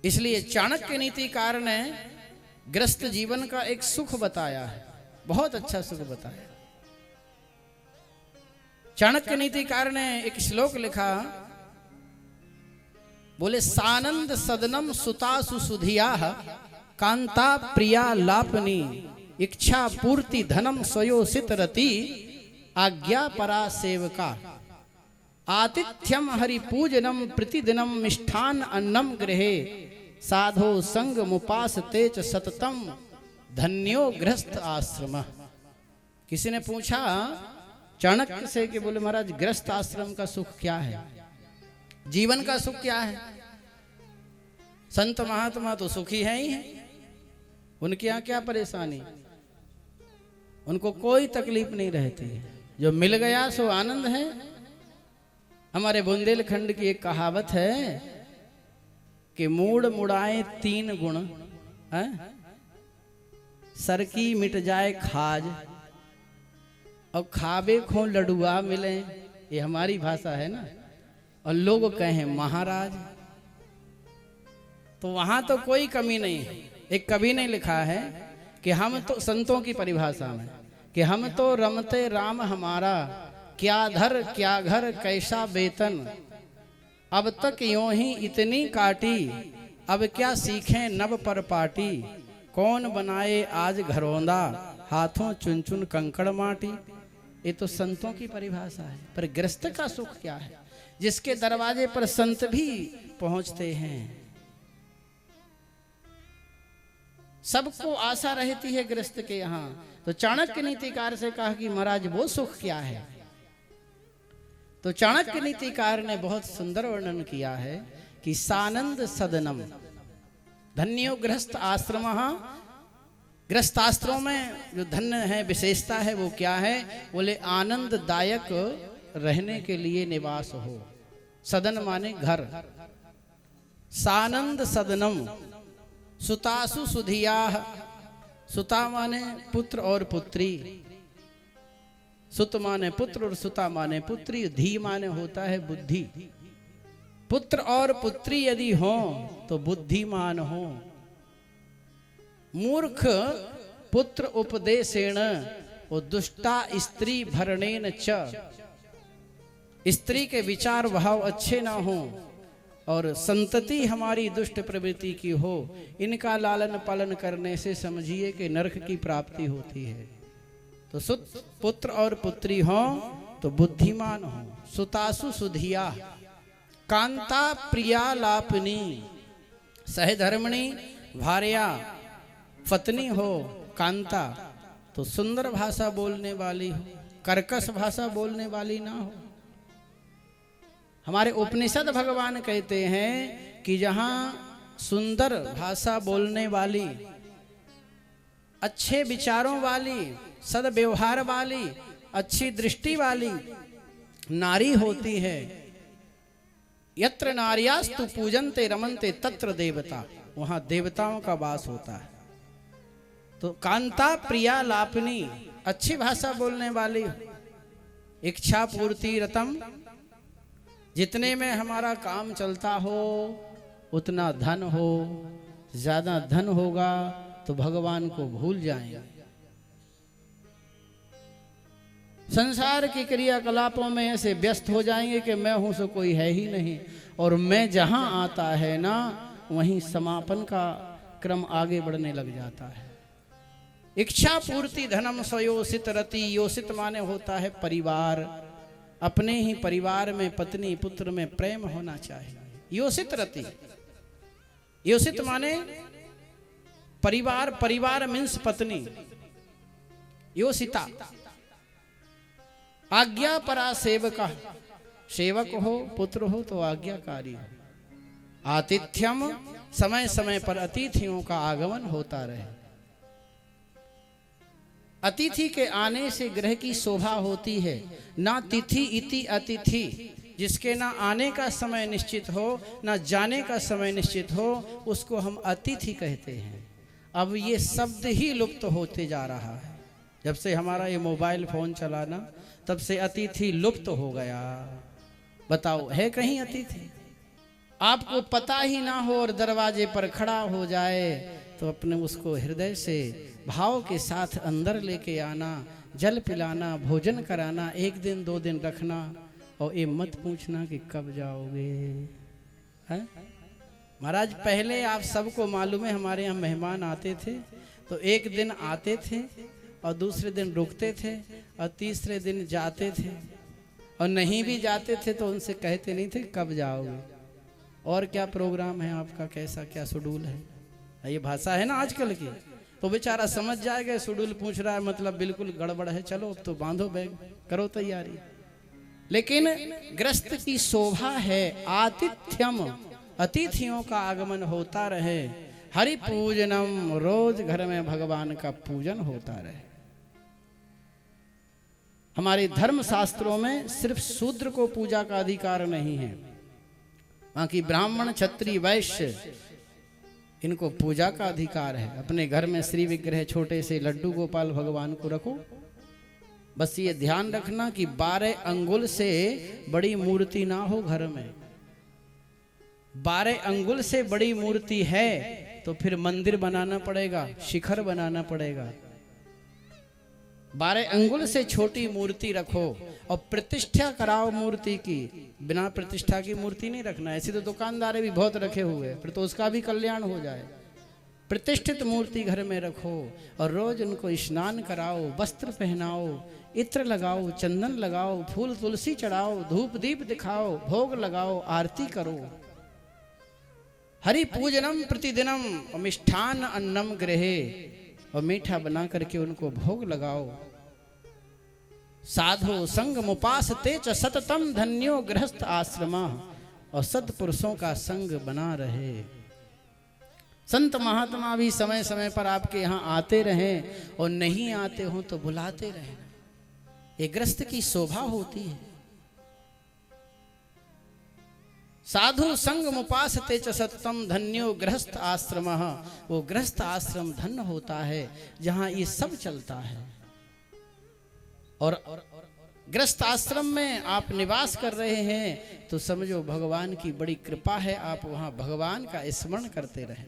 इसलिए चाणक्य नीतिकार ने गृहस्थ जीवन का एक सुख बताया है, बहुत अच्छा सुख बताया। चाणक्य नीतिकार ने एक श्लोक लिखा, बोले सानंद सदनम सुतासु सुधिया कांता प्रिया लापनी इच्छा पूर्ति धनम स्वयोसित रति आज्ञा परा सेवका आतिथ्यम हरि पूजनम प्रतिदिनम मिष्ठान अन्नम गृहे साधो संग मुपास तेज सततम धन्यो गृहस्थ आश्रम। किसी ने पूछा चाणक्य से कि बोले महाराज गृहस्थ आश्रम का सुख क्या है, जीवन का सुख क्या है? संत महात्मा तो सुखी है ही है, उनके यहाँ क्या परेशानी, उनको कोई तकलीफ नहीं रहती है, जो मिल गया सो आनंद है। हमारे बुंदेलखंड की एक कहावत है कि मूड मुड़ाए तीन गुण है, सर की मिट जाए खाज और खाबे खो लडुआ मिले, ये हमारी भाषा है ना, और लोग कहें महाराज। तो वहां तो कोई कमी नहीं है। एक कवि ने लिखा है कि हम तो संतों की परिभाषा में कि हम तो रमते राम हमारा, क्या धर क्या घर कैसा वेतन, अब तक यों ही इतनी काटी, अब क्या सीखें नव पर पाटी, कौन बनाए आज घरौंदा, हाथों चुन चुन कंकड़ माटी। ये तो संतों की परिभाषा है। पर गृहस्थ का सुख क्या है, जिसके दरवाजे पर संत भी पहुंचते हैं। सबको आशा रहती है गृहस्थ के यहाँ। तो चाणक्य नीतिकार से कहा कि महाराज वो सुख क्या है। तो चाणक्य नीतिकार ने बहुत सुंदर वर्णन किया है कि सानंद सदनम धन्यो गृहस्थ आश्रम। गृहस्थाश्रम में जो धन्य है, विशेषता है, वो क्या है? बोले आनंददायक रहने के लिए निवास हो। सदन माने घर। सानंद सदनम सुतासु सुधिया, सुता माने पुत्र और पुत्री, सुत माने पुत्र और सुता माने पुत्री, धी माने होता है बुद्धि। पुत्र और पुत्री यदि हो तो बुद्धिमान हो। मूर्ख पुत्र उपदेशेण और दुष्टा स्त्री भरणेन च, स्त्री के विचार भाव अच्छे ना हो और संतति हमारी दुष्ट प्रवृत्ति की हो, इनका लालन पालन करने से समझिए कि नरक की प्राप्ति होती है। तो सुत पुत्र और पुत्री हो तो बुद्धिमान हो। सुतासु सुधिया कांता प्रिया लापनी, सहधर्मणी भार्या पत्नी हो कांता, तो सुंदर भाषा बोलने वाली हो, कर्कश भाषा बोलने वाली ना हो। हमारे उपनिषद भगवान कहते हैं कि जहां सुंदर भाषा बोलने वाली, अच्छे विचारों वाली, सद्व्यवहार वाली, अच्छी दृष्टि वाली नारी होती है, यत्र नार्यास्तु पूजन्ते रमन्ते तत्र देवता, वहां देवताओं का वास होता है। तो कांता प्रिया लापनी, अच्छी भाषा बोलने वाली, इच्छा पूर्ति रतम, जितने में हमारा काम चलता हो उतना धन हो, ज्यादा धन होगा तो भगवान को भूल जाएंगे। संसार की क्रियाकलापों में ऐसे व्यस्त हो जाएंगे कि मैं हूं सो कोई है ही नहीं, और मैं जहां आता है ना वहीं समापन का क्रम आगे बढ़ने लग जाता है। इच्छा पूर्ति धनम स्वयोसित रति, योसित माने होता है परिवार, अपने ही परिवार में पत्नी पुत्र में प्रेम होना चाहिए। योसित रति, योसित माने परिवार, परिवार मीन्स पत्नी, योसिता। आज्ञा परा सेवका, सेवक हो पुत्र हो तो आज्ञाकारी हो। आतिथ्यम, समय समय पर अतिथियों का आगमन होता रहे। अतिथि के आने से गृह की शोभा होती है। ना तिथि इति अतिथि, जिसके ना आने का समय निश्चित हो ना जाने का समय निश्चित हो, उसको हम अतिथि कहते हैं। अब ये शब्द ही लुप्त होते जा रहा है। जब से हमारा ये मोबाइल फोन चला ना, तब से अतिथि लुप्त हो गया। बताओ है कहीं अतिथि? आपको पता ही ना हो और दरवाजे पर खड़ा हो जाए तो अपने उसको हृदय से भाव के साथ अंदर लेके आना, जल पिलाना, भोजन कराना, 1 दिन 2 दिन रखना और ये मत पूछना कि कब जाओगे। है महाराज, पहले आप सबको मालूम है हमारे यहाँ मेहमान आते थे तो 1 दिन आते थे और दूसरे दिन रुकते थे और तीसरे दिन जाते थे, और नहीं भी जाते थे तो उनसे कहते नहीं थे कब जाओगे और क्या प्रोग्राम है आपका, कैसा क्या शेड्यूल है। ये भाषा है ना आजकल की, तो बेचारा समझ जाएगा शेड्यूल पूछ रहा है मतलब बिल्कुल गड़बड़ है, चलो अब तो बांधो बैग, करो तैयारी। लेकिन ग्रस्त की शोभा है आतिथ्यम, अतिथियों का आगमन होता रहे, हरि पूजनम, रोज घर में भगवान का पूजन होता रहे। हमारे धर्म शास्त्रों में सिर्फ शूद्र को पूजा का अधिकार नहीं है, बाकी ब्राह्मण, क्षत्रिय, वैश्य इनको पूजा का अधिकार है। अपने घर में श्री विग्रह छोटे से लड्डू गोपाल भगवान को रखो, बस ये ध्यान रखना कि 12 अंगुल से बड़ी मूर्ति ना हो घर में। 12 अंगुल से बड़ी मूर्ति है तो फिर मंदिर बनाना पड़ेगा, शिखर बनाना पड़ेगा। 12 अंगुल से छोटी मूर्ति रखो और प्रतिष्ठा कराओ मूर्ति की। बिना प्रतिष्ठा की मूर्ति नहीं रखना। ऐसी तो दुकानदारे भी बहुत रखे हुए, फिर तो उसका भी कल्याण हो जाए। प्रतिष्ठित मूर्ति घर में रखो और रोज उनको स्नान कराओ, वस्त्र पहनाओ, इत्र लगाओ, चंदन लगाओ, फूल तुलसी चढ़ाओ, धूप दीप दिखाओ, भोग लगाओ, आरती करो। हरि पूजनम प्रतिदिनम मिष्ठान अन्नम गृहे, और मीठा बना करके उनको भोग लगाओ। साधो संग मुपासते च सततम धन्यो गृहस्थ आश्रम, और सत्पुरुषों का संग बना रहे। संत महात्मा भी समय समय पर आपके यहाँ आते रहें और नहीं आते हो तो बुलाते रहें। ये गृहस्थ की शोभा होती है। साधु संग मुपासते च सततम धन्यो गृहस्थ आश्रम, वो गृहस्थ आश्रम धन्य होता है जहां ये सब चलता है। और गृहस्थ आश्रम में आप निवास कर रहे हैं तो समझो भगवान की बड़ी कृपा है, आप वहां भगवान का स्मरण करते रहें।